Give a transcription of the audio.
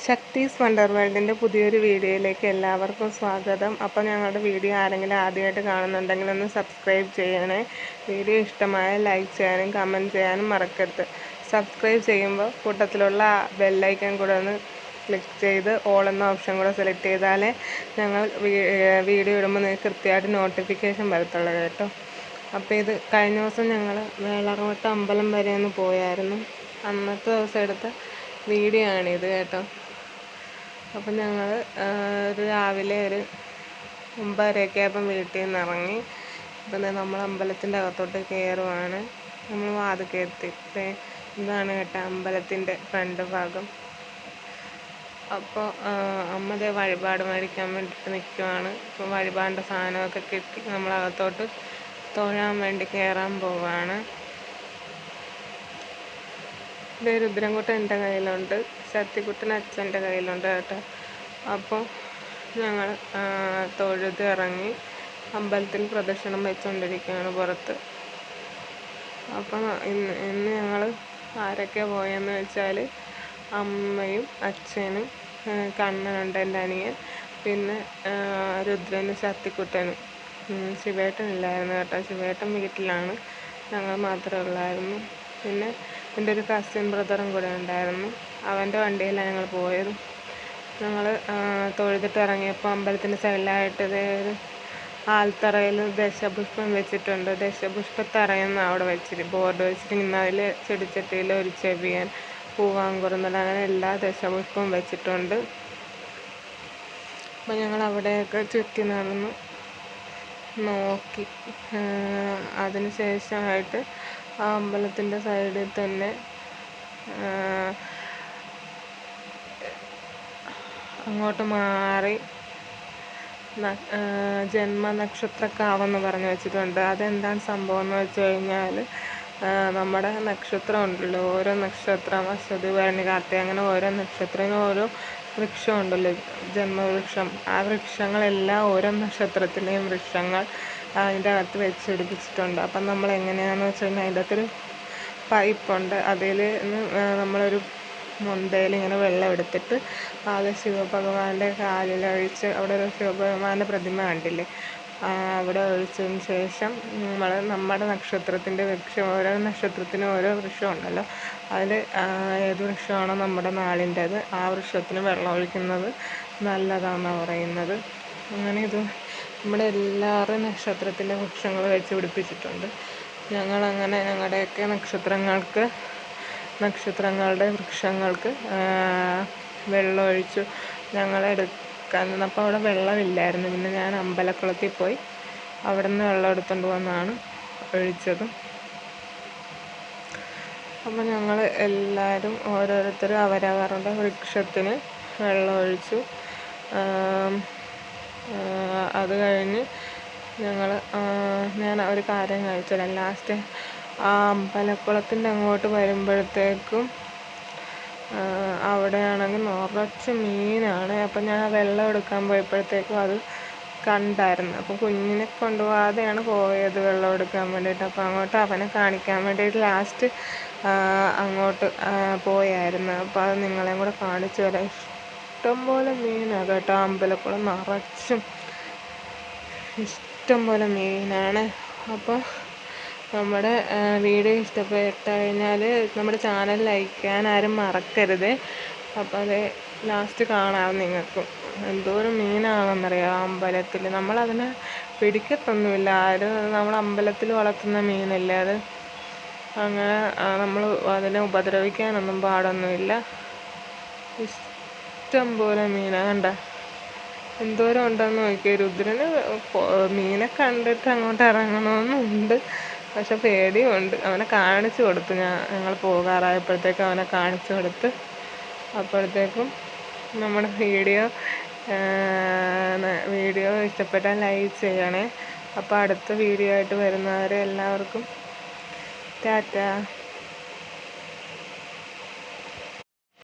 ശക്തീസ് wonder വേൾഡിൻ്റെ പുതിയൊരു വീഡിയോയിലേക്ക് എല്ലാവർക്കും സ്വാഗതം. അപ്പോൾ ഞങ്ങളുടെ വീഡിയോ ആരെങ്കിലും ആദ്യമായിട്ട് കാണുന്നുണ്ടെങ്കിൽ ഒന്ന് സബ്സ്ക്രൈബ് ചെയ്യണേ. വീഡിയോ ഇഷ്ടമായ ലൈക്ക് ചെയ്യാനും കമൻറ്റ് ചെയ്യാനും മറക്കരുത്. സബ്സ്ക്രൈബ് ചെയ്യുമ്പോൾ കൂട്ടത്തിലുള്ള ബെല്ലൈക്കൺ കൂടെ ഒന്ന് ക്ലിക്ക് ചെയ്ത് ഓൾ എന്ന ഓപ്ഷൻ കൂടെ സെലക്ട് ചെയ്താലേ ഞങ്ങൾ വീഡിയോ ഇടുമ്പോൾ നിങ്ങൾക്ക് കൃത്യമായിട്ട് നോട്ടിഫിക്കേഷൻ വരത്തുള്ളൂ കേട്ടോ. അപ്പോൾ ഇത് കഴിഞ്ഞ ദിവസം ഞങ്ങൾ വേളാർവട്ട അമ്പലം വരെ ഒന്ന് പോയായിരുന്നു. അന്നത്തെ ദിവസം എടുത്ത വീഡിയോ ആണിത് കേട്ടോ. അപ്പം ഞങ്ങൾ രാവിലെ ഒരു 9:30 ആയപ്പം വീട്ടിൽ നിന്ന് ഇറങ്ങി. അപ്പം നമ്മൾ അമ്പലത്തിൻ്റെ അകത്തോട്ട് കയറുവാണ്. നമ്മൾ വാതിൽക്കൽ എത്തി. ഇതാണ് കേട്ടോ അമ്പലത്തിൻ്റെ ഫ്രണ്ട് ഭാഗം. അപ്പോൾ അമ്മ വഴിപാട് മേടിക്കാൻ വേണ്ടിയിട്ട് നിൽക്കുവാണ്. അപ്പോൾ വഴിപാടിൻ്റെ സാധനമൊക്കെ കിട്ടി നമ്മളകത്തോട്ട് തൊഴാൻ വേണ്ടി കയറാൻ പോവാണ്. ഇത് രുദ്രൻകുട്ടൻ എൻ്റെ കയ്യിലുണ്ട്, ശക്തികുട്ടൻ അച്ഛൻ്റെ കയ്യിലുണ്ട് കേട്ടോ. അപ്പോൾ ഞങ്ങൾ തൊഴുത് ഇറങ്ങി അമ്പലത്തിൽ പ്രദക്ഷിണം വെച്ചുകൊണ്ടിരിക്കുകയാണ് പുറത്ത്. അപ്പം ഇന്ന് ഞങ്ങൾ ആരൊക്കെ പോയെന്ന് വെച്ചാൽ അമ്മയും അച്ഛനും കണ്ണനുണ്ട് എൻ്റെ അനിയൻ, പിന്നെ രുദ്രനും ശക്തികുട്ടനും. ശിവേട്ടനില്ലായിരുന്നു കേട്ടോ. ശിവേട്ടൻ വീട്ടിലാണ്, ഞങ്ങൾ മാത്രമേ ഉള്ളായിരുന്നു. പിന്നെ എൻ്റെ ഒരു കസിൻ ബ്രദറും കൂടെ ഉണ്ടായിരുന്നു. അവൻ്റെ വണ്ടിയിലാണ് ഞങ്ങൾ പോയത്. ഞങ്ങൾ തൊഴുതിട്ട് ഇറങ്ങിയപ്പോൾ അമ്പലത്തിൻ്റെ സൈഡിലായിട്ട് ഒരു ആൽത്തറയിൽ ദശപുഷ്പം വെച്ചിട്ടുണ്ട്. ദശപുഷ്പത്തറയെന്ന് അവിടെ ബോർഡ് വെച്ചിട്ട് അതിൽ ചെടിച്ചട്ടിയിൽ ഒരു ചെവിയൻ, പൂവാങ്കുറുന്നൽ, അങ്ങനെ എല്ലാ ദശപുഷ്പവും വെച്ചിട്ടുണ്ട്. അപ്പോൾ ഞങ്ങൾ അവിടെയൊക്കെ ചുറ്റി നടന്ന് നോക്കി. അതിന് ശേഷമായിട്ട് ആ അമ്പലത്തിൻ്റെ സൈഡിൽ തന്നെ അങ്ങോട്ട് മാറി ജന്മനക്ഷത്രക്കാവെന്ന് പറഞ്ഞു വെച്ചിട്ടുണ്ട്. അതെന്താണ് സംഭവം എന്ന് വെച്ച് കഴിഞ്ഞാൽ നമ്മുടെ നക്ഷത്രം ഉണ്ടല്ലോ, ഓരോ നക്ഷത്രം അശ്വതി, ഭരണി, കാർത്തിക, അങ്ങനെ ഓരോ നക്ഷത്രത്തിനും ഓരോ വൃക്ഷം ഉണ്ടല്ലോ, ജന്മവൃക്ഷം. ആ വൃക്ഷങ്ങളെല്ലാം ഓരോ നക്ഷത്രത്തിൻ്റെയും വൃക്ഷങ്ങൾ അതിൻ്റെ അകത്ത് വെച്ചെടുപ്പിച്ചിട്ടുണ്ട്. അപ്പം നമ്മൾ എങ്ങനെയാണെന്ന് വെച്ച് കഴിഞ്ഞാൽ അതിൻ്റെ അകത്തൊരു പൈപ്പുണ്ട്. അതിൽ നമ്മളൊരു മുണ്ടയിൽ ഇങ്ങനെ വെള്ളം എടുത്തിട്ട് ആദ്യം ശിവഭഗവാന്റെ കാലിലൊഴിച്ച്, അവിടെ ഒരു ശിവഭഗവാന്റെ പ്രതിമ കണ്ടില്ലേ, അവിടെ ഒഴിച്ചതിന് ശേഷം നമ്മൾ നമ്മുടെ നക്ഷത്രത്തിൻ്റെ വൃക്ഷം, ഓരോ നക്ഷത്രത്തിനും ഓരോ വൃക്ഷം ഉണ്ടല്ലോ, അതിൽ ഏത് വൃക്ഷമാണോ നമ്മുടെ നാളിൻ്റേത് ആ വൃക്ഷത്തിന് വെള്ളം ഒഴിക്കുന്നത് നല്ലതാണെന്നാണ് പറയുന്നത്. അങ്ങനെ ഇത് നമ്മുടെ എല്ലാവരുടെയും നക്ഷത്രത്തിൻ്റെ വൃക്ഷങ്ങൾ വെച്ച് പിടിപ്പിച്ചിട്ടുണ്ട്. ഞങ്ങളങ്ങനെ ഞങ്ങളുടെയൊക്കെ നക്ഷത്രങ്ങളുടെ വൃക്ഷങ്ങൾക്ക് വെള്ളമൊഴിച്ചു. ഞങ്ങളെടുക്കാൻ നിന്നപ്പോൾ അവിടെ വെള്ളമില്ലായിരുന്നു. പിന്നെ ഞാൻ അമ്പലക്കുളത്തിൽ പോയി അവിടെ നിന്ന് വെള്ളം എടുത്തുകൊണ്ട് വന്നാണ് ഒഴിച്ചത്. അപ്പം ഞങ്ങൾ എല്ലാവരും ഓരോരുത്തരും അവരവരുടെ വൃക്ഷത്തിന് വെള്ളമൊഴിച്ചു. അത് കഴിഞ്ഞ് ഞാൻ ഒരു കാര്യം കഴിച്ചുതരാം. ലാസ്റ്റ് ആ അമ്പലക്കുളത്തിൻ്റെ അങ്ങോട്ട് വരുമ്പോഴത്തേക്കും അവിടെയാണെങ്കിൽ നിറച്ച് മീനാണ്. അപ്പം ഞാൻ വെള്ളം എടുക്കാൻ പോയപ്പോഴത്തേക്കും അത് കണ്ടായിരുന്നു. അപ്പം കുഞ്ഞിനെ കൊണ്ടുപോകാതെയാണ് പോയത് വെള്ളം എടുക്കാൻ വേണ്ടിയിട്ട്. അപ്പം അങ്ങോട്ട് അവനെ കാണിക്കാൻ വേണ്ടിയിട്ട് ലാസ്റ്റ് അങ്ങോട്ട് പോയായിരുന്നു. അപ്പോൾ അത് നിങ്ങളെയും കൂടെ കാണിച്ചു തരാം. ഇഷ്ടംപോലെ മീനാണ് കേട്ടോ, അമ്പലക്കുളം നിറച്ചും ഇഷ്ടംപോലെ മീനാണ്. അപ്പോൾ നമ്മുടെ വീഡിയോ ഇഷ്ടപ്പെട്ട് കഴിഞ്ഞാൽ നമ്മുടെ ചാനൽ ലൈക്ക് ചെയ്യാൻ ആരും മറക്കരുത്. അപ്പോൾ അത് ലാസ്റ്റ് കാണാം നിങ്ങൾക്ക്. എന്തോരം മീനാണെന്നറിയാം അമ്പലത്തിൽ. നമ്മളതിനെ പിടിക്കത്തൊന്നുമില്ല ആരും. നമ്മൾ അമ്പലത്തിൽ വളർത്തുന്ന മീനല്ലേ അത്. അങ്ങനെ നമ്മൾ അതിനെ ഉപദ്രവിക്കാനൊന്നും പാടൊന്നുമില്ല. ഇഷ്ടം പോലെ മീനാണ്. കണ്ട എന്തോരം ഉണ്ടെന്ന് നോക്കിയാൽ. രുദ്രന് മീനെ കണ്ടിട്ട് അങ്ങോട്ട് ഇറങ്ങണമെന്നുണ്ട്, പക്ഷെ പേടിയുണ്ട്. അവനെ കാണിച്ചു കൊടുത്തു. ഞങ്ങൾ പോകാറായപ്പോഴത്തേക്കും അവനെ കാണിച്ചു കൊടുത്ത്. അപ്പോഴത്തേക്കും നമ്മുടെ വീഡിയോ ഇഷ്ടപ്പെട്ടാൽ ലൈക്ക് ചെയ്യണേ. അപ്പോൾ അടുത്ത വീഡിയോ ആയിട്ട് വരുന്നവരെ എല്ലാവർക്കും ടാറ്റാ.